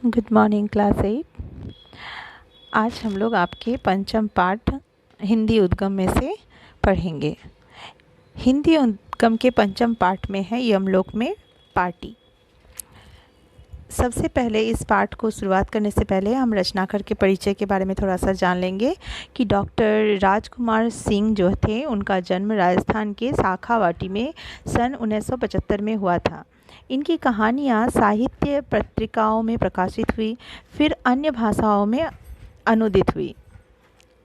Good morning class 8। आज हम लोग आपके पंचम पाठ हिंदी उद्गम में से पढ़ेंगे। हिंदी उद्गम के पंचम पाठ में है यमलोक में पार्टी। सबसे पहले इस पाठ को शुरुआत करने से पहले हम रचनाकार के परिचय के बारे में थोड़ा सा जान लेंगे कि डॉक्टर राजकुमार सिंह जो थे उनका जन्म राजस्थान के शाखावाटी में सन 1975 में हुआ था। इनकी कहानियाँ साहित्य पत्रिकाओं में प्रकाशित हुई, फिर अन्य भाषाओं में अनुदित हुई।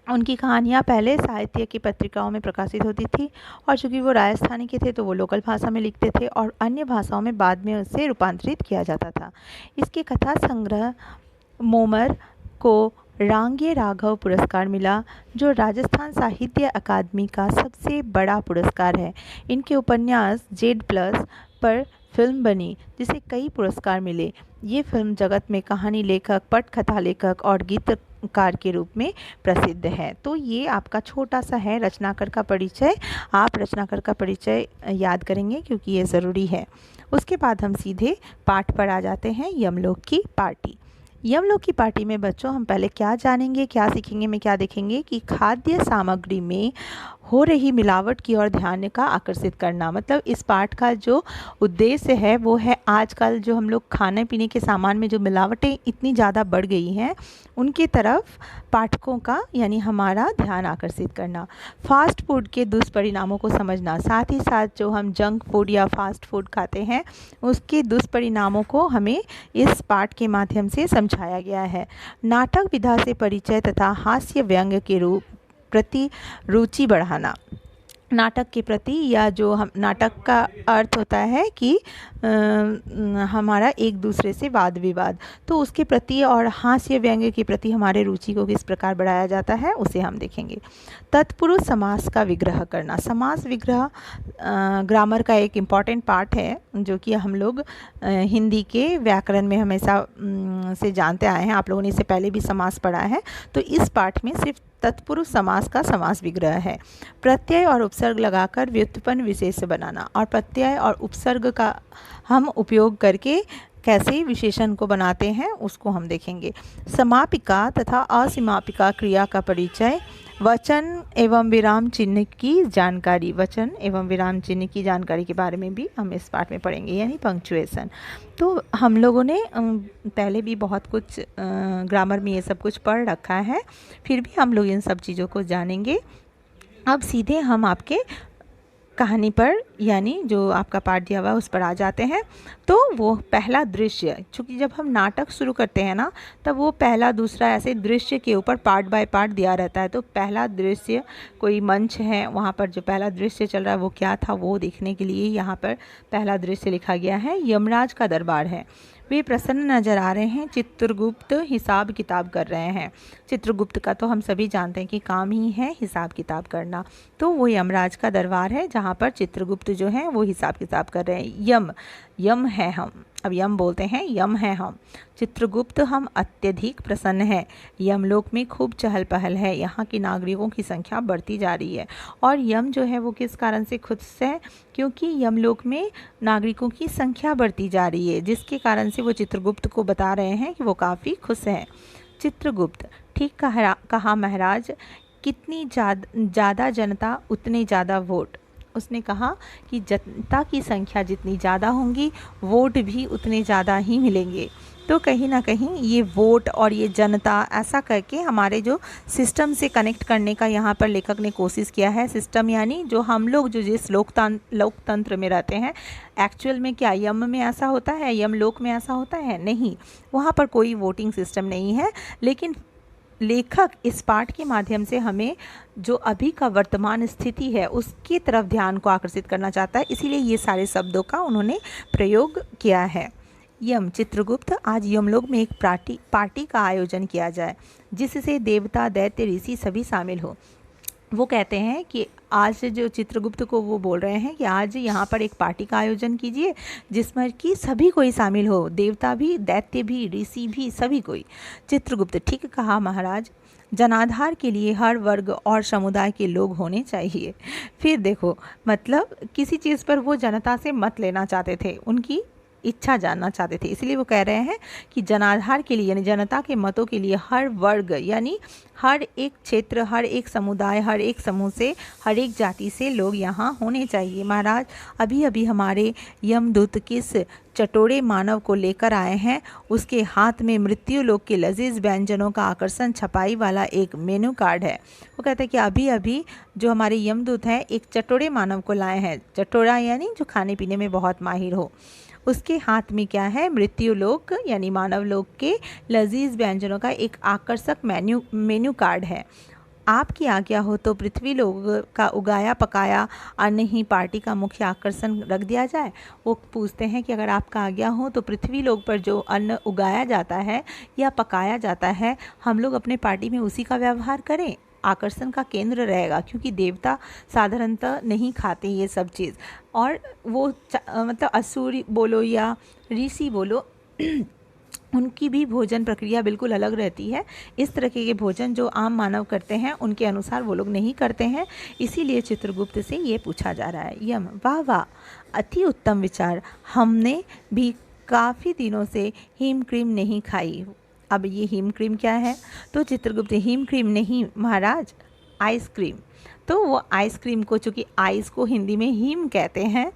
उनकी कहानियाँ पहले साहित्य की पत्रिकाओं में प्रकाशित होती थी और चूँकि वो राजस्थानी के थे तो वो लोकल भाषा में लिखते थे और अन्य भाषाओं में बाद में उसे रूपांतरित किया जाता था। इसके कथा संग्रह मोमर को रांगे राघव पुरस्कार मिला, जो राजस्थान साहित्य अकादमी का सबसे बड़ा पुरस्कार है। इनके उपन्यास जेड प्लस पर फिल्म बनी, जिसे कई पुरस्कार मिले। ये फिल्म जगत में कहानी लेखक, पटकथा लेखक और गीतकार के रूप में प्रसिद्ध है। तो ये आपका छोटा सा है रचनाकार का परिचय। आप रचनाकार का परिचय याद करेंगे क्योंकि ये ज़रूरी है। उसके बाद हम सीधे पाठ पर आ जाते हैं, यमलोक की पार्टी। यमलोक की पार्टी में बच्चों हम पहले क्या जानेंगे, क्या सीखेंगे में क्या देखेंगे कि खाद्य सामग्री में हो रही मिलावट की ओर ध्यान का आकर्षित करना। मतलब इस पाठ का जो उद्देश्य है वो है आजकल जो हम लोग खाने पीने के सामान में जो मिलावटें इतनी ज़्यादा बढ़ गई हैं उनकी तरफ पाठकों का यानी हमारा ध्यान आकर्षित करना। फास्ट फूड के दुष्परिणामों को समझना, साथ ही साथ जो हम जंक फूड या फास्ट फूड खाते हैं उसके दुष्परिणामों को हमें इस पाठ के माध्यम से समझाया गया है। नाटक विधा से परिचय तथा हास्य व्यंग्य के रूप प्रति रुचि बढ़ाना। नाटक के प्रति या जो हम नाटक का अर्थ होता है कि हमारा एक दूसरे से वाद विवाद, तो उसके प्रति और हास्य व्यंग्य के प्रति हमारे रुचि को किस प्रकार बढ़ाया जाता है उसे हम देखेंगे। तत्पुरुष समास का विग्रह करना। समास विग्रह ग्रामर का एक इम्पॉर्टेंट पार्ट है जो कि हम लोग हिंदी के व्याकरण में हमेशा से जानते आए हैं। आप लोगों ने इससे पहले भी समास पढ़ा है, तो इस पाठ में सिर्फ तत्पुरुष समास का समास विग्रह है। प्रत्यय और उपसर्ग लगाकर व्युत्पन्न विशेष्य बनाना, और प्रत्यय और उपसर्ग का हम उपयोग करके कैसे विशेषण को बनाते हैं उसको हम देखेंगे। समापिका तथा असिमापिका क्रिया का परिचय। वचन एवं विराम चिन्ह की जानकारी। वचन एवं विराम चिन्ह की जानकारी के बारे में भी हम इस पाठ में पढ़ेंगे, यानी पंक्चुएशन। तो हम लोगों ने पहले भी बहुत कुछ ग्रामर में ये सब कुछ पढ़ रखा है, फिर भी हम लोग इन सब चीज़ों को जानेंगे। अब सीधे हम आपके कहानी पर यानी जो आपका पाठ दिया हुआ है उस पर आ जाते हैं। तो वो पहला दृश्य, चूँकि जब हम नाटक शुरू करते हैं ना तब वो पहला दूसरा ऐसे दृश्य के ऊपर पार्ट बाय पार्ट दिया रहता है। तो पहला दृश्य कोई मंच है, वहाँ पर जो पहला दृश्य चल रहा है वो क्या था वो देखने के लिए यहाँ पर पहला दृश्य लिखा गया है। यमराज का दरबार है, वे प्रसन्न नजर आ रहे हैं। चित्रगुप्त हिसाब किताब कर रहे हैं। चित्रगुप्त का तो हम सभी जानते हैं कि काम ही है हिसाब किताब करना, तो वो यमराज का दरबार है जहाँ पर चित्रगुप्त जो है वो हिसाब किताब कर रहे हैं। यम है हम, अब यम बोलते हैं, यम है हम। चित्रगुप्त हम अत्यधिक प्रसन्न हैं। यमलोक में खूब चहल पहल है, यहाँ के नागरिकों की संख्या बढ़ती जा रही है। और यम जो है वो किस कारण से खुश है, क्योंकि यमलोक में नागरिकों की संख्या बढ़ती जा रही है, जिसके कारण से वो चित्रगुप्त को बता रहे हैं कि वो काफ़ी खुश हैं। चित्रगुप्त, ठीक कहा महाराज, कितनी ज़्यादा जनता उतने ज़्यादा वोट। उसने कहा कि जनता की संख्या जितनी ज़्यादा होंगी वोट भी उतने ज़्यादा ही मिलेंगे। तो कहीं ना कहीं ये वोट और ये जनता ऐसा करके हमारे जो सिस्टम से कनेक्ट करने का यहाँ पर लेखक ने कोशिश किया है। सिस्टम यानी जो हम लोग जो जिस लोकतंत्र में रहते हैं, एक्चुअल में क्या यम में ऐसा होता है, यमलोक में ऐसा होता है? नहीं, वहाँ पर कोई वोटिंग सिस्टम नहीं है। लेकिन लेखक इस पाठ के माध्यम से हमें जो अभी का वर्तमान स्थिति है उसकी तरफ ध्यान को आकर्षित करना चाहता है, इसीलिए ये सारे शब्दों का उन्होंने प्रयोग किया है। यम, चित्रगुप्त, आज यमलोक में एक पार्टी का आयोजन किया जाए जिससे देवता, दैत्य, ऋषि सभी शामिल हो। वो कहते हैं कि आज जो चित्रगुप्त को वो बोल रहे हैं कि आज यहाँ पर एक पार्टी का आयोजन कीजिए जिसमें कि सभी कोई शामिल हो, देवता भी, दैत्य भी, ऋषि भी, सभी कोई। चित्रगुप्त, ठीक कहा महाराज, जनाधार के लिए हर वर्ग और समुदाय के लोग होने चाहिए। फिर देखो, मतलब किसी चीज़ पर वो जनता से मत लेना चाहते थे, उनकी इच्छा जानना चाहते थे। इसलिए वो कह रहे हैं कि जनाधार के लिए यानी जनता के मतों के लिए हर वर्ग यानी हर एक क्षेत्र, हर एक समुदाय, हर एक समूह से, हर एक जाति से लोग यहाँ होने चाहिए। महाराज, अभी अभी हमारे यमदूत किस चटोरे मानव को लेकर आए हैं। उसके हाथ में मृत्यु लोक के लजीज व्यंजनों का आकर्षण छपाई वाला एक मेनू कार्ड है। वो कहते हैं कि अभी अभी जो हमारे यमदूत हैं एक चटोरे मानव को लाए हैं। चटोरा यानी जो खाने पीने में बहुत माहिर हो। उसके हाथ में क्या है? मृत्यु लोक यानी मानव लोक के लजीज व्यंजनों का एक आकर्षक मेन्यू कार्ड है। आपकी आज्ञा हो तो पृथ्वी लोक का उगाया पकाया अन्न ही पार्टी का मुख्य आकर्षण रख दिया जाए। वो पूछते हैं कि अगर आपका आज्ञा हो तो पृथ्वी लोक पर जो अन्न उगाया जाता है या पकाया जाता है, हम लोग अपने पार्टी में उसी का व्यवहार करें। आकर्षण का केंद्र रहेगा, क्योंकि देवता साधारणतः नहीं खाते ये सब चीज़। और वो मतलब असुर बोलो या ऋषि बोलो उनकी भी भोजन प्रक्रिया बिल्कुल अलग रहती है। इस तरह के भोजन जो आम मानव करते हैं उनके अनुसार वो लोग नहीं करते हैं। इसीलिए चित्रगुप्त से ये पूछा जा रहा है। यम: वाह वाह, अति उत्तम विचार। हमने भी काफ़ी दिनों से हिम क्रीम नहीं खाई। अब ये हिम क्रीम क्या है? तो चित्रगुप्त: हिम क्रीम नहीं महाराज, आइसक्रीम। तो वो आइसक्रीम को, चूँकि आइस को हिंदी में हिम कहते हैं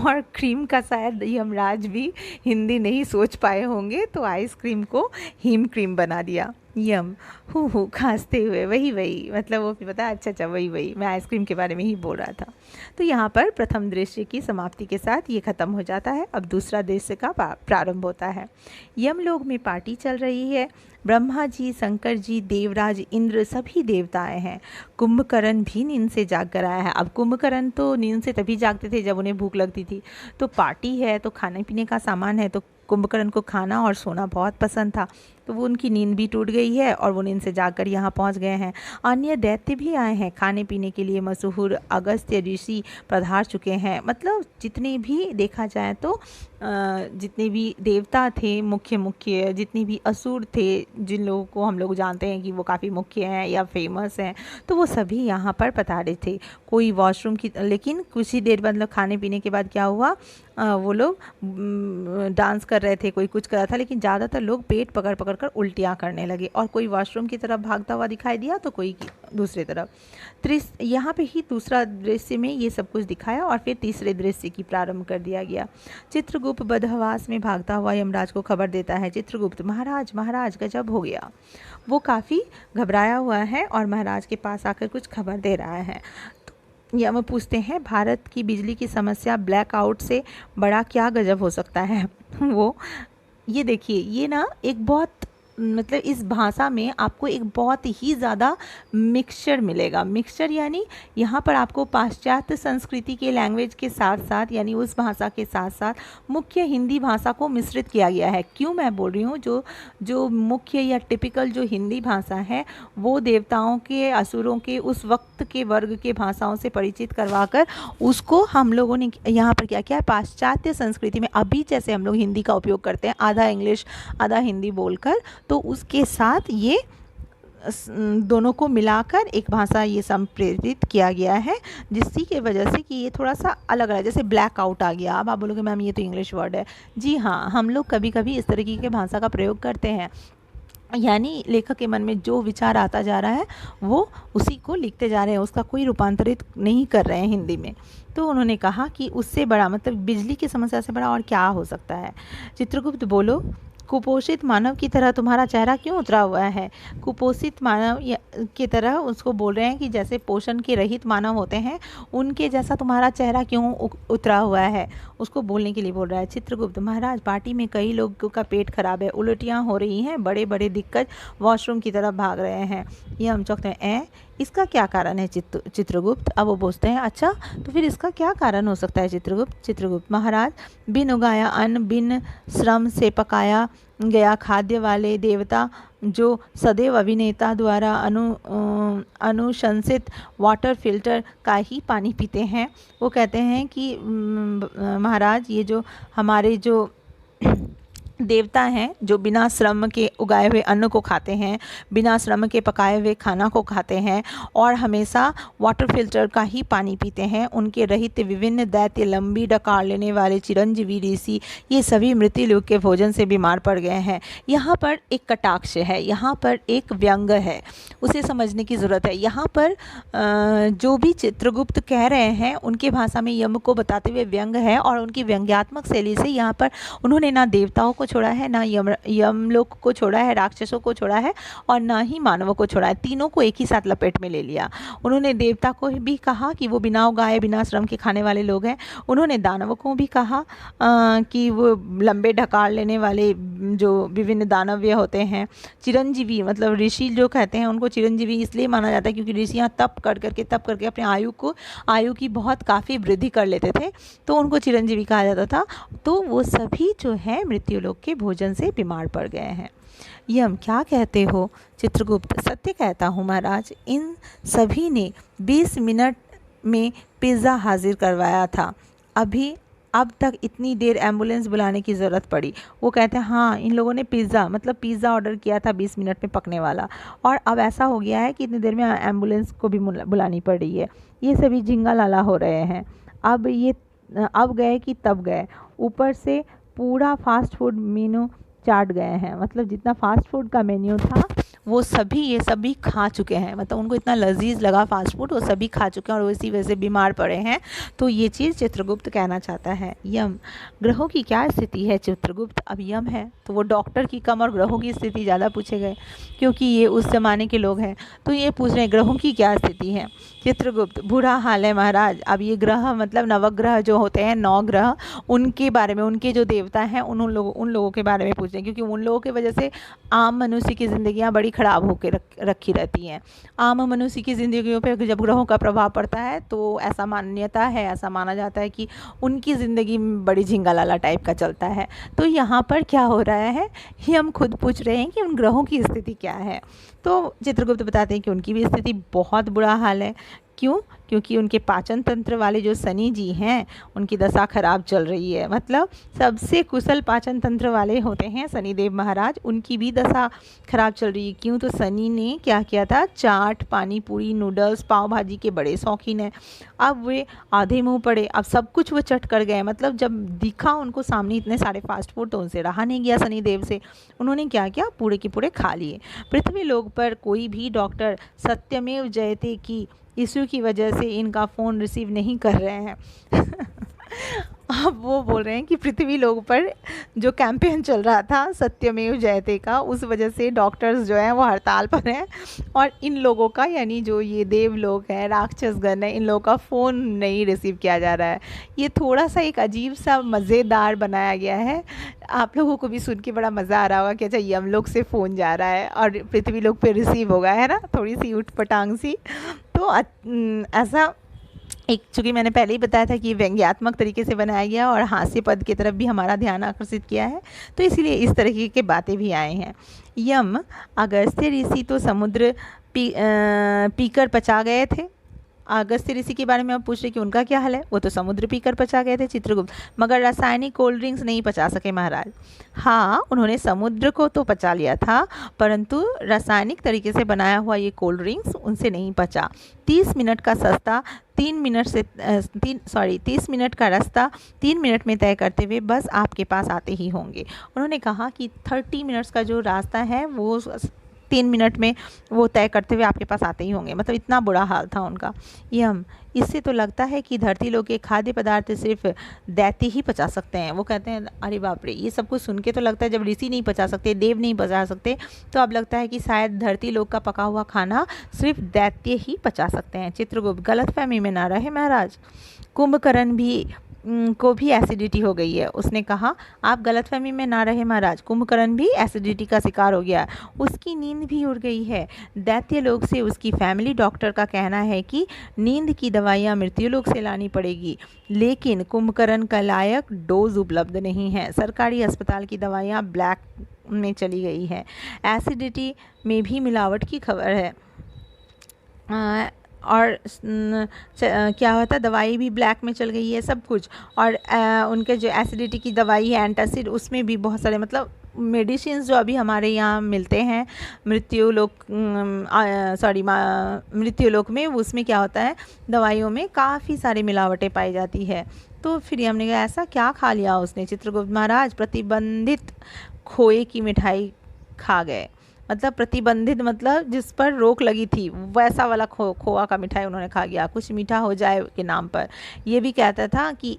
और क्रीम का शायद यमराज भी हिंदी नहीं सोच पाए होंगे, तो आइसक्रीम को हिम क्रीम बना दिया। यम: हु खांसते हुए, वही मतलब वो भी पता, अच्छा वही मैं आइसक्रीम के बारे में ही बोल रहा था। तो यहाँ पर प्रथम दृश्य की समाप्ति के साथ ये ख़त्म हो जाता है। अब दूसरा दृश्य का प्रारंभ होता है। यमलोक में पार्टी चल रही है। ब्रह्मा जी, शंकर जी, देवराज, इंद्र सभी देवता आए हैं। कुंभकर्ण भी नींद से जाग कर आया है। अब कुंभकर्ण तो नींद से तभी जागते थे जब उन्हें भूख लगती थी। तो पार्टी है तो खाने पीने का सामान है, तो कुंभकर्ण को खाना और सोना बहुत पसंद था। तो वो उनकी नींद भी टूट गई है और वो नींद से जागकर यहाँ पहुँच गए हैं। अन्य दैत्य भी आए हैं खाने पीने के लिए। मशहूर अगस्त्य ऋषि पधार चुके हैं। मतलब जितने भी देखा जाए तो जितने भी देवता थे, मुख्य जितने भी असुर थे, जिन लोगों को हम लोग जानते हैं कि वो काफ़ी मुख्य हैं या फेमस हैं, तो वो सभी यहाँ पर पधारे थे। कोई वॉशरूम की, लेकिन कुछ ही देर मतलब खाने पीने के बाद क्या हुआ, वो लोग डांस कर रहे थे, कोई कुछ कर रहा था, लेकिन ज़्यादातर लोग पेट पकड़ कर उल्टियाँ करने लगे। और कोई वॉशरूम की तरफ भागता हुआ दिखाई दिया तो कोई दूसरी तरफ। यहाँ पे ही दूसरा दृश्य में ये सब कुछ दिखाया और फिर तीसरे दृश्य की प्रारंभ कर दिया गया। चित्रगुप्त बदहवास में भागता हुआ यमराज को खबर देता है। चित्रगुप्त: महाराज गजब हो गया। वो काफ़ी घबराया हुआ है और महाराज के पास आकर कुछ खबर दे रहा है। यम पूछते हैं, भारत की बिजली की समस्या ब्लैकआउट से बड़ा क्या गजब हो सकता है? वो ये देखिए, ये ना एक बहुत मतलब इस भाषा में आपको एक बहुत ही ज़्यादा मिक्सचर मिलेगा। मिक्सचर यानी यहाँ पर आपको पाश्चात्य संस्कृति के लैंग्वेज के साथ साथ यानी उस भाषा के साथ साथ मुख्य हिंदी भाषा को मिश्रित किया गया है। क्यों मैं बोल रही हूँ, जो मुख्य या टिपिकल जो हिंदी भाषा है वो देवताओं के, असुरों के, उस वक्त के वर्ग के भाषाओं से परिचित करवाकर उसको हम लोगों ने यहाँ पर क्या किया है, पाश्चात्य संस्कृति में अभी जैसे हम लोग हिंदी का उपयोग करते हैं, आधा इंग्लिश आधा हिंदी बोलकर, तो उसके साथ ये दोनों को मिलाकर एक भाषा ये संप्रेरित किया गया है, जिसकी के वजह से कि ये थोड़ा सा अलग है। जैसे ब्लैक आउट आ गया, अब आप बोलोगे मैम ये तो इंग्लिश वर्ड है। जी हाँ, हम लोग कभी कभी इस तरीके के भाषा का प्रयोग करते हैं, यानी लेखक के मन में जो विचार आता जा रहा है वो उसी को लिखते जा रहे हैं, उसका कोई रूपांतरित नहीं कर रहे हैं हिंदी में। तो उन्होंने कहा कि उससे बड़ा मतलब बिजली की समस्या से बड़ा और क्या हो सकता है। चित्रगुप्त: बोलो, कुपोषित मानव की तरह तुम्हारा चेहरा क्यों उतरा हुआ है? कुपोषित मानव की तरह उसको बोल रहे हैं कि जैसे पोषण के रहित मानव होते हैं उनके जैसा तुम्हारा चेहरा क्यों उतरा हुआ है, उसको बोलने के लिए बोल रहा है। चित्रगुप्त: महाराज, पार्टी में कई लोगों का पेट खराब है, उल्टियाँ हो रही हैं, बड़े बड़े दिक्कत वॉशरूम की तरफ भाग रहे हैं। ये हम चौंकते हैं, इसका क्या कारण है चित्रगुप्त? अब वो पूछते हैं, अच्छा तो फिर इसका क्या कारण हो सकता है चित्रगुप्त? चित्रगुप्त: महाराज, बिन उगाया अन्न, बिन श्रम से पकाया गया खाद्य वाले देवता जो सदैव अभिनेता द्वारा अनुशंसित वाटर फिल्टर का ही पानी पीते हैं। वो कहते हैं कि महाराज, ये जो हमारे जो देवता हैं जो बिना श्रम के उगाए हुए अन्न को खाते हैं, बिना श्रम के पकाए हुए खाना को खाते हैं और हमेशा वाटर फिल्टर का ही पानी पीते हैं। उनके रहित विभिन्न दैत्य, लंबी डकार लेने वाले चिरंजीवी ऋषि, ये सभी मृत्युलोक के भोजन से बीमार पड़ गए हैं। यहाँ पर एक कटाक्ष है, यहाँ पर एक व्यंग है, उसे समझने की ज़रूरत है। यहाँ पर जो भी चित्रगुप्त कह रहे हैं उनके भाषा में यम को बताते हुए व्यंग है और उनकी व्यंग्यात्मक शैली से यहाँ पर उन्होंने ना देवताओं को छोड़ा है, ना यमलोक को छोड़ा है, राक्षसों को छोड़ा है और ना ही मानवों को छोड़ा है। तीनों को एक ही साथ लपेट में ले लिया। उन्होंने देवता को भी कहा कि वो बिना उगाए बिना श्रम के खाने वाले लोग हैं। उन्होंने दानवों को भी कहा कि वो लंबे ढकार लेने वाले जो विभिन्न दानव्य होते हैं। चिरंजीवी मतलब ऋषि जो कहते हैं उनको चिरंजीवी इसलिए माना जाता है क्योंकि ऋषियाँ तप करके अपने आयु की बहुत काफ़ी वृद्धि कर लेते थे, तो उनको चिरंजीवी कहा जाता था। तो वो सभी जो है मृत्युलोक के भोजन से बीमार पड़ गए हैं। यम, क्या कहते हो? चित्रगुप्त, सत्य कहता हूँ महाराज, इन सभी ने 20 मिनट में पिज़्ज़ा हाजिर करवाया था। अब तक इतनी देर एम्बुलेंस बुलाने की ज़रूरत पड़ी। वो कहते हैं हाँ, इन लोगों ने पिज़्ज़ा ऑर्डर किया था 20 मिनट में पकने वाला, और अब ऐसा हो गया है कि इतनी देर में एम्बुलेंस को भी बुलानी पड़ रही है। ये सभी झिंगा लाला हो रहे हैं। अब गए कि तब गए, ऊपर से पूरा फास्ट फूड मेनू चाट गए हैं। मतलब जितना फास्ट फूड का मेन्यू था वो ये सभी खा चुके हैं। मतलब उनको इतना लजीज लगा फास्ट फूड, वो सभी खा चुके हैं और इसी वजह से बीमार पड़े हैं। तो ये चीज़ चित्रगुप्त कहना चाहता है। यम, ग्रहों की क्या स्थिति है चित्रगुप्त? अब यम है तो वो डॉक्टर की कम और ग्रहों की स्थिति ज़्यादा पूछे गए क्योंकि ये उस ज़माने के लोग हैं, तो ये पूछ रहे हैं ग्रहों की क्या स्थिति है। चित्रगुप्त, बुरा हाल है महाराज। अब ये ग्रह मतलब नवग्रह जो होते हैं 9 ग्रह, उनके बारे में, उनके जो देवता हैं उन लोगों के बारे में पूछ रहे हैं क्योंकि उन लोगों की वजह से आम मनुष्य की ज़िंदगियाँ बड़ी ख़राब होकर रखी रहती हैं। आम मनुष्य की ज़िंदगियों पर जब ग्रहों का प्रभाव पड़ता है तो ऐसा मान्यता है, ऐसा माना जाता है कि उनकी ज़िंदगी बड़ी झिंगा लाला टाइप का चलता है। तो यहाँ पर क्या हो रहा है, ये हम खुद पूछ रहे हैं कि उन ग्रहों की स्थिति क्या है। तो चित्रगुप्त बताते हैं कि उनकी भी स्थिति बहुत बुरा हाल है। क्यों? क्योंकि उनके पाचन तंत्र वाले जो शनि जी हैं उनकी दशा खराब चल रही है। मतलब सबसे कुशल पाचन तंत्र वाले होते हैं शनिदेव महाराज, उनकी भी दशा खराब चल रही है। क्यों? तो शनि ने क्या किया था, चाट, पानी पूरी, नूडल्स, पाव भाजी के बड़े शौकीन हैं। अब वे आधे मुँह पड़े, अब सब कुछ वो चट कर गए। मतलब जब दिखा उनको सामने इतने सारे फास्ट फूड तो उनसे रहा नहीं गया शनिदेव से। उन्होंने क्या किया, पूरे के पूरे खा लिए। पृथ्वी लोक पर कोई भी डॉक्टर सत्यमेव जयते की इशू की वजह से इनका फ़ोन रिसीव नहीं कर रहे हैं। अब वो बोल रहे हैं कि पृथ्वी लोक पर जो कैंपेन चल रहा था सत्यमेव जयते का, उस वजह से डॉक्टर्स जो हैं वो हड़ताल पर हैं और इन लोगों का, यानी जो ये देव लोग हैं, राक्षसगण हैं, इन लोगों का फ़ोन नहीं रिसीव किया जा रहा है। ये थोड़ा सा एक अजीब सा मज़ेदार बनाया गया है। आप लोगों को भी सुन के बड़ा मज़ा आ रहा होगा कि अच्छा यमलोक से फ़ोन जा रहा है और पृथ्वी लोक पे रिसीव होगा, है ना, थोड़ी सी उठपटांग सी। तो ऐसा एक, चूँकि मैंने पहले ही बताया था कि व्यंग्यात्मक तरीके से बनाया गया और हास्य पद की तरफ भी हमारा ध्यान आकर्षित किया है, तो इसलिए इस तरीके की बातें भी आए हैं। यम, अगस्त्य ऋषि तो समुद्र पीकर पचा गए थे। अगस्त्य ऋषि के बारे में आप पूछ रहे कि उनका क्या हाल है, वो तो समुद्र पीकर पचा गए थे चित्रगुप्त, मगर रासायनिक कोल्ड ड्रिंक्स नहीं पचा सके महाराज। हाँ, उन्होंने समुद्र को तो पचा लिया था, परंतु रासायनिक तरीके से बनाया हुआ ये कोल्ड ड्रिंक्स उनसे नहीं पचा। 30 मिनट का रास्ता 3 मिनट में तय करते हुए बस आपके पास आते ही होंगे। उन्होंने कहा कि 30 मिनट्स का जो रास्ता है वो 3 मिनट में वो तय करते हुए आपके पास आते ही होंगे। मतलब इतना बुरा हाल था उनका। यम, इससे तो लगता है कि धरती लोग के खाद्य पदार्थ सिर्फ दैत्य ही पचा सकते हैं। वो कहते हैं अरे बाप रे, ये सब कुछ सुन के तो लगता है जब ऋषि नहीं पचा सकते, देव नहीं पचा सकते, तो अब लगता है कि शायद धरती लोग का पका हुआ खाना सिर्फ दैत्य ही पचा सकते हैं। चित्रगुप्त, गलतफहमी में ना रहे महाराज, कुंभकर्ण को भी एसिडिटी हो गई है। उसने कहा आप गलतफहमी में ना रहे महाराज, कुंभकर्ण भी एसिडिटी का शिकार हो गया, उसकी नींद भी उड़ गई है। दैत्य लोग से उसकी फैमिली डॉक्टर का कहना है कि नींद की दवाइयाँ मृत्युलोक से लानी पड़ेगी, लेकिन कुंभकर्ण का लायक डोज उपलब्ध नहीं है। सरकारी अस्पताल की दवाइयाँ ब्लैक में चली गई है। एसिडिटी में भी मिलावट की खबर है। और क्या होता है, दवाई भी ब्लैक में चल गई है सब कुछ। और उनके जो एसिडिटी की दवाई है एंटासिड, उसमें भी बहुत सारे मतलब मेडिसिन जो अभी हमारे यहाँ मिलते हैं मृत्युलोक में, उसमें क्या होता है, दवाइयों में काफ़ी सारी मिलावटें पाई जाती है। तो फिर हमने कहा ऐसा क्या खा लिया उसने। चित्रगुप्त महाराज प्रतिबंधित खोए की मिठाई खा गए। मतलब प्रतिबंधित मतलब जिस पर रोक लगी थी वैसा वाला खोआ का मिठाई उन्होंने खा गया, कुछ मीठा हो जाए के नाम पर। ये भी कहता था कि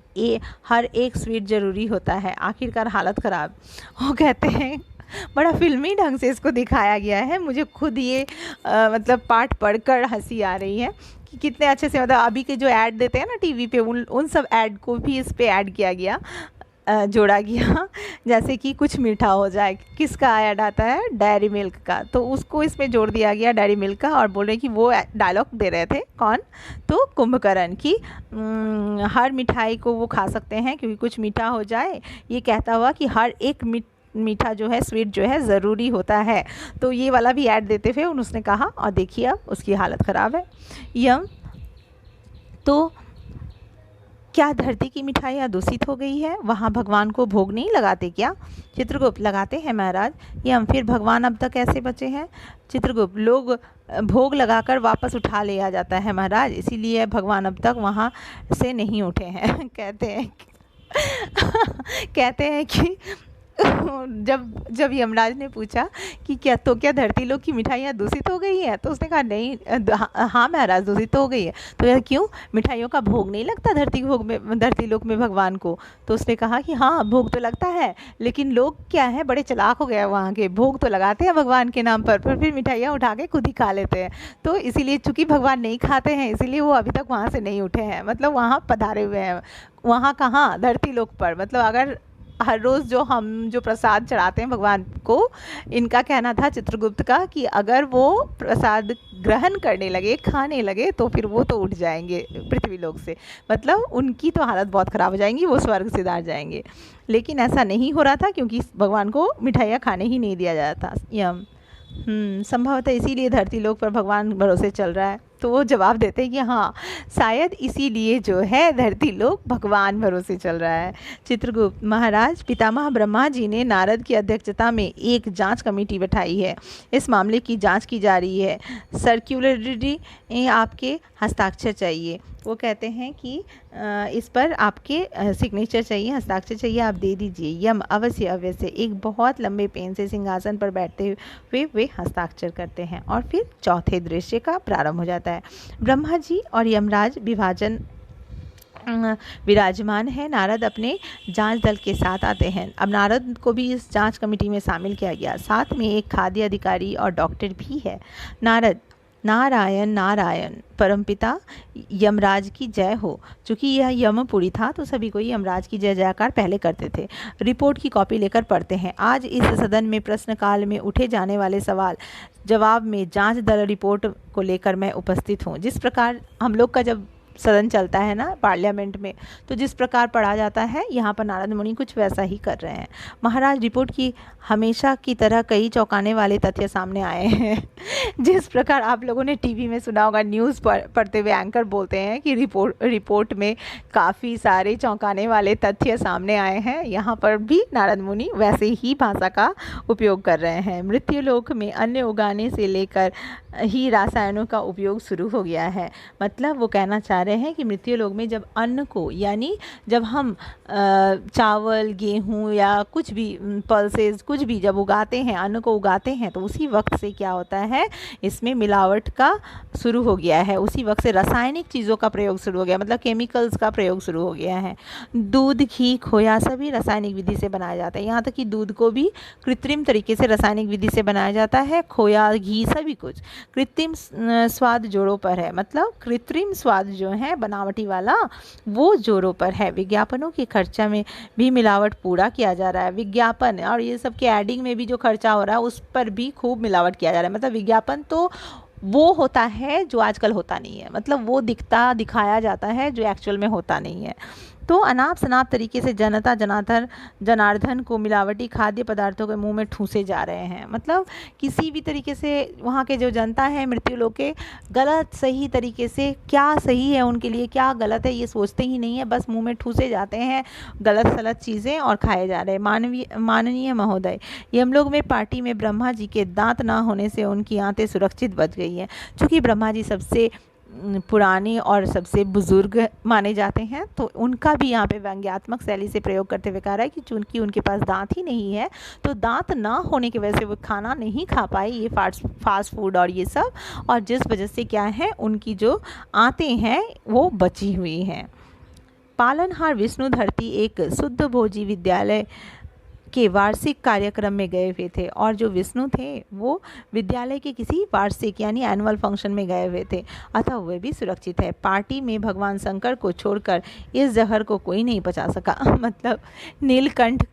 हर एक स्वीट ज़रूरी होता है। आखिरकार हालत ख़राब। वो कहते हैं, बड़ा फिल्मी ढंग से इसको दिखाया गया है। मुझे खुद ये मतलब पाठ पढ़कर हंसी आ रही है कि कितने अच्छे से, मतलब अभी के जो ऐड देते हैं ना टीवी पे, उन सब ऐड को भी इस पे ऐड किया गया, जोड़ा गया। जैसे कि कुछ मीठा हो जाए, किसका ऐड आता है, डेयरी मिल्क का, तो उसको इसमें जोड़ दिया गया डेयरी मिल्क का। और बोल रहे कि वो डायलॉग दे रहे थे कौन, तो कुंभकर्ण की हर मिठाई को वो खा सकते हैं क्योंकि कुछ मीठा हो जाए, ये कहता हुआ कि हर एक मीठा जो है, स्वीट जो है ज़रूरी होता है। तो ये वाला भी ऐड देते हुए उसने कहा, और देखिए अब उसकी हालत ख़राब है। यम तो क्या धरती की मिठाइयाँ दूषित हो गई है, वहाँ भगवान को भोग नहीं लगाते क्या? चित्रगुप्त, लगाते हैं महाराज। ये हम फिर भगवान अब तक कैसे बचे हैं? चित्रगुप्त, लोग भोग लगाकर वापस उठा लिया जाता है महाराज, इसीलिए भगवान अब तक वहाँ से नहीं उठे हैं। कहते हैं कि जब यमराज ने पूछा कि क्या धरती लोक की मिठाइयाँ दूषित हो गई हैं, तो उसने कहा नहीं, हाँ महाराज दूषित तो हो गई है। तो यार क्यों, मिठाइयों का भोग नहीं लगता धरती लोक में भगवान को? तो उसने कहा कि हाँ भोग तो लगता है, लेकिन लोग क्या है, बड़े चालाक हो गए वहाँ के, भोग तो लगाते हैं भगवान के नाम पर फिर मिठाइयाँ उठा के खुद ही खा लेते हैं। तो इसीलिए चूँकि भगवान नहीं खाते हैं, इसीलिए वो अभी तक वहाँ से नहीं उठे हैं, मतलब वहाँ पधारे हुए हैं। वहाँ कहाँ, धरती लोक पर। मतलब अगर हर रोज़ जो प्रसाद चढ़ाते हैं भगवान को, इनका कहना था चित्रगुप्त का कि अगर वो प्रसाद ग्रहण करने लगे, खाने लगे, तो फिर वो तो उठ जाएंगे पृथ्वी लोक से, मतलब उनकी तो हालत बहुत ख़राब हो जाएंगी, वो स्वर्ग से दार जाएंगे। लेकिन ऐसा नहीं हो रहा था क्योंकि भगवान को मिठाइयाँ खाने ही नहीं दिया जाता। यम संभवतः इसीलिए धरती लोक पर भगवान भरोसे चल रहा है। तो वो जवाब देते हैं कि हाँ, शायद इसीलिए जो है धरती लोक भगवान भरोसे चल रहा है। चित्रगुप्त, महाराज पितामह ब्रह्मा जी ने नारद की अध्यक्षता में एक जांच कमेटी बैठाई है। इस मामले की जांच की जा रही है। सर्क्युलरिटी आपके हस्ताक्षर चाहिए। वो कहते हैं कि इस पर आपके सिग्नेचर चाहिए, हस्ताक्षर चाहिए, आप दे दीजिए। यम, अवश्य। एक बहुत लंबे पेन से सिंहासन पर बैठते हुए वे हस्ताक्षर करते हैं और फिर चौथे दृश्य का प्रारंभ हो जाता है। ब्रह्मा जी और यमराज विराजमान है। नारद अपने जांच दल के साथ आते हैं। अब नारद को भी इस जांच कमेटी में शामिल किया गया। साथ में एक खाद्य अधिकारी और डॉक्टर भी है। नारद, नारायण नारायण, परमपिता यमराज की जय हो। चूँकि यह यमपुरी था तो सभी को यमराज की जय जयकार पहले करते थे। रिपोर्ट की कॉपी लेकर पढ़ते हैं। आज इस सदन में प्रश्नकाल में उठे जाने वाले सवाल जवाब में जांच दल रिपोर्ट को लेकर मैं उपस्थित हूँ। जिस प्रकार हम लोग का जब सदन चलता है ना पार्लियामेंट में, तो जिस प्रकार पढ़ा जाता है, यहाँ पर नारद मुनि कुछ वैसा ही कर रहे हैं। महाराज, रिपोर्ट की हमेशा की तरह कई चौंकाने वाले तथ्य सामने आए हैं। जिस प्रकार आप लोगों ने टीवी में सुना होगा, न्यूज़ पढ़ते हुए एंकर बोलते हैं कि रिपोर्ट में काफ़ी सारे चौंकाने वाले तथ्य सामने आए हैं, यहाँ पर भी नारद मुनि वैसे ही भाषा का उपयोग कर रहे हैं। मृत्युलोक में अन्न उगाने से लेकर ही रसायनों का उपयोग शुरू हो गया है। मतलब वो कहना चाह रहे हैं कि मृत्युलोक में जब अन्न को, यानी जब हम चावल, गेहूँ या कुछ भी पल्सेस कुछ भी जब उगाते हैं, अन्न को उगाते हैं, तो उसी वक्त से क्या होता है, इसमें मिलावट का शुरू हो गया है। उसी वक्त से रासायनिक चीज़ों का प्रयोग शुरू हो गया, मतलब केमिकल्स का प्रयोग शुरू हो गया है। दूध, घी, खोया सभी रासायनिक विधि से बनाया जाता है। यहाँ तक कि दूध को भी कृत्रिम तरीके से रासायनिक विधि से बनाया जाता है। खोया, घी सभी कुछ कृत्रिम स्वाद जोड़ों पर है। मतलब कृत्रिम स्वाद जो है बनावटी वाला, वो जोड़ों पर है। विज्ञापनों के खर्चा में भी मिलावट पूरा किया जा रहा है। विज्ञापन और ये सब के एडिंग में भी जो खर्चा हो रहा है, उस पर भी खूब मिलावट किया जा रहा है। मतलब विज्ञापन तो वो होता है जो आजकल होता नहीं है, मतलब वो दिखाया जाता है जो एक्चुअल में होता नहीं है। तो अनाप शनाप तरीके से जनता जनार्दन को मिलावटी खाद्य पदार्थों के मुंह में ठूसे जा रहे हैं। मतलब किसी भी तरीके से वहाँ के जो जनता है मृत्यु लोग के गलत सही तरीके से क्या सही है उनके लिए क्या गलत है ये सोचते ही नहीं है, बस मुंह में ठूसे जाते हैं गलत सलत चीज़ें और खाए जा रहे हैं। माननीय महोदय, यमलोक में पार्टी में ब्रह्मा जी के दांत ना होने से उनकी आंतें सुरक्षित बच गई हैं। चूँकि ब्रह्मा जी सबसे पुराने और सबसे बुजुर्ग माने जाते हैं, तो उनका भी यहाँ पे व्यंग्यात्मक शैली से प्रयोग करते हुए कहा रहा है कि चूंकि उनके पास दांत ही नहीं है, तो दांत ना होने की वजह से वो खाना नहीं खा पाए ये फास्ट फूड और ये सब, और जिस वजह से क्या है उनकी जो आंतें हैं वो बची हुई हैं। पालनहार विष्णु धरती एक शुद्ध भोजी विद्यालय के वार्षिक कार्यक्रम में गए हुए थे, और जो विष्णु थे वो विद्यालय के किसी वार्षिक यानी एनुअल फंक्शन में गए हुए थे, अतः वे भी सुरक्षित है। पार्टी में भगवान शंकर को छोड़कर इस जहर को कोई नहीं पचा सका। मतलब नीलकंठ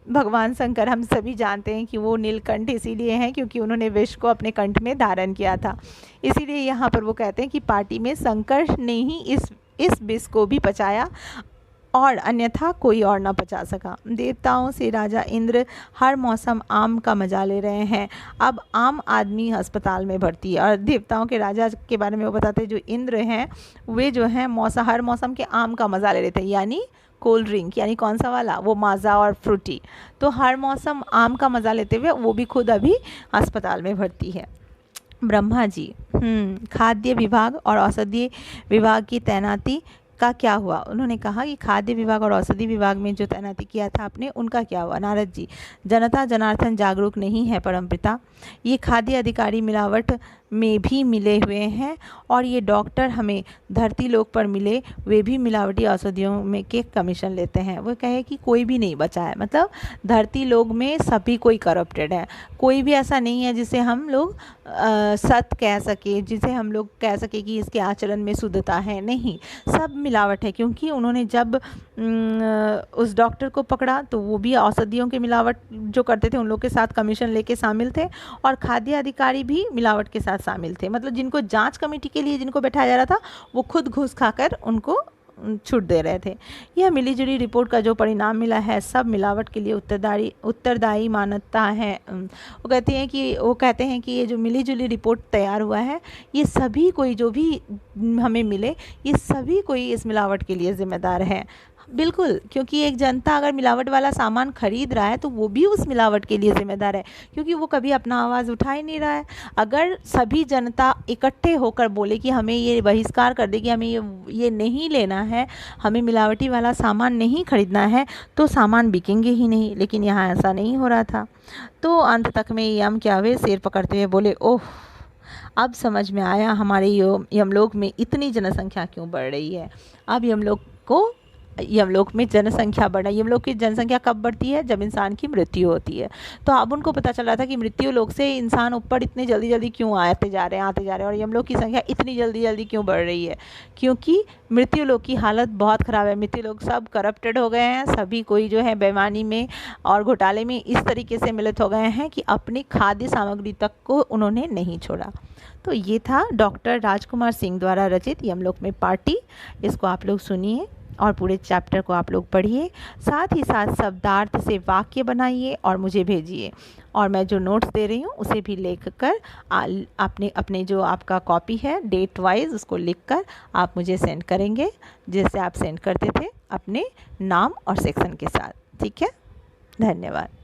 भगवान शंकर हम सभी जानते हैं कि वो नीलकंठ इसीलिए हैं क्योंकि उन्होंने विष को अपने कंठ में धारण किया था, इसीलिए यहाँ पर वो कहते हैं कि पार्टी में शंकर ने ही इस विष को भी पचाया और अन्यथा कोई और ना पचा सका। देवताओं से राजा इंद्र हर मौसम आम का मजा ले रहे हैं। अब आम आदमी अस्पताल में भर्ती है, और देवताओं के राजा के बारे में वो बताते हैं जो इंद्र हैं वे जो हैं हर मौसम के आम का मज़ा ले रहे थे, यानी कोल्ड ड्रिंक, यानी कौन सा वाला, वो माजा और फ्रूटी। तो हर मौसम आम का मज़ा लेते हुए वो भी खुद अभी अस्पताल में भर्ती है। ब्रह्मा जी, खाद्य विभाग और औषधि विभाग की तैनाती का क्या हुआ? उन्होंने कहा कि खाद्य विभाग और औषधि विभाग में जो तैनाती किया था आपने, उनका क्या हुआ? नारद जी, जनता जनार्दन जागरूक नहीं है परमपिता, ये खाद्य अधिकारी मिलावट में भी मिले हुए हैं, और ये डॉक्टर हमें धरती लोक पर मिले वे भी मिलावटी औषधियों में के कमीशन लेते हैं। वो कहे कि कोई भी नहीं बचा है, मतलब धरती लोक में सभी कोई करप्टेड है, कोई भी ऐसा नहीं है जिसे हम लोग सत्य कह सके, जिसे हम लोग कह सके कि इसके आचरण में शुद्धता है, नहीं, सब मिलावट है। क्योंकि उन्होंने जब उस डॉक्टर को पकड़ा तो वो भी औषधियों के मिलावट जो करते थे उन लोग के साथ कमीशन लेके शामिल थे, और खाद्य अधिकारी भी मिलावट के साथ शामिल थे। मतलब जिनको जांच कमेटी के लिए जिनको बैठाया जा रहा था वो खुद घूस खाकर उनको छूट दे रहे थे। यह मिलीजुली रिपोर्ट का जो परिणाम मिला है सब मिलावट के लिए उत्तरदायी मानता है। वो कहते हैं कि ये जो मिलीजुली रिपोर्ट तैयार हुआ है ये सभी कोई जो भी हमें मिले ये सभी कोई इस मिलावट के लिए जिम्मेदार है। बिल्कुल, क्योंकि एक जनता अगर मिलावट वाला सामान खरीद रहा है तो वो भी उस मिलावट के लिए जिम्मेदार है, क्योंकि वो कभी अपना आवाज़ उठा ही नहीं रहा है। अगर सभी जनता इकट्ठे होकर बोले कि हमें ये बहिष्कार कर दे कि हमें ये नहीं लेना है, हमें मिलावटी वाला सामान नहीं खरीदना है, तो सामान बिकेंगे ही नहीं। लेकिन यहाँ ऐसा नहीं हो रहा था। तो अंत तक में यम क्या हुए, सिर पकड़ते हुए बोले, ओह, अब समझ में आया हमारे यमलोक में इतनी जनसंख्या क्यों बढ़ रही है। अब यमलोक में जनसंख्या बढ़ना, यमलोक की जनसंख्या कब बढ़ती है? जब इंसान की मृत्यु होती है। तो अब उनको पता चल रहा था कि मृत्यु लोक से इंसान ऊपर इतने जल्दी जल्दी क्यों आते जा रहे हैं, और यमलोक की संख्या इतनी जल्दी जल्दी क्यों बढ़ रही है? क्योंकि मृत्यु लोक की हालत बहुत ख़राब है। मृत्यु लोग सब करप्टेड हो गए हैं, सभी कोई जो है बेईमानी में और घोटाले में इस तरीके से मिलित हो गए हैं कि अपनी खाद्य सामग्री तक को उन्होंने नहीं छोड़ा। तो ये था डॉक्टर राजकुमार सिंह द्वारा रचित यमलोक में पार्टी। इसको आप लोग सुनिए और पूरे चैप्टर को आप लोग पढ़िए, साथ ही साथ शब्दार्थ से वाक्य बनाइए और मुझे भेजिए। और मैं जो नोट्स दे रही हूँ उसे भी लिख कर अपने जो आपका कॉपी है डेट वाइज उसको लिखकर आप मुझे सेंड करेंगे, जैसे आप सेंड करते थे अपने नाम और सेक्शन के साथ। ठीक है, धन्यवाद।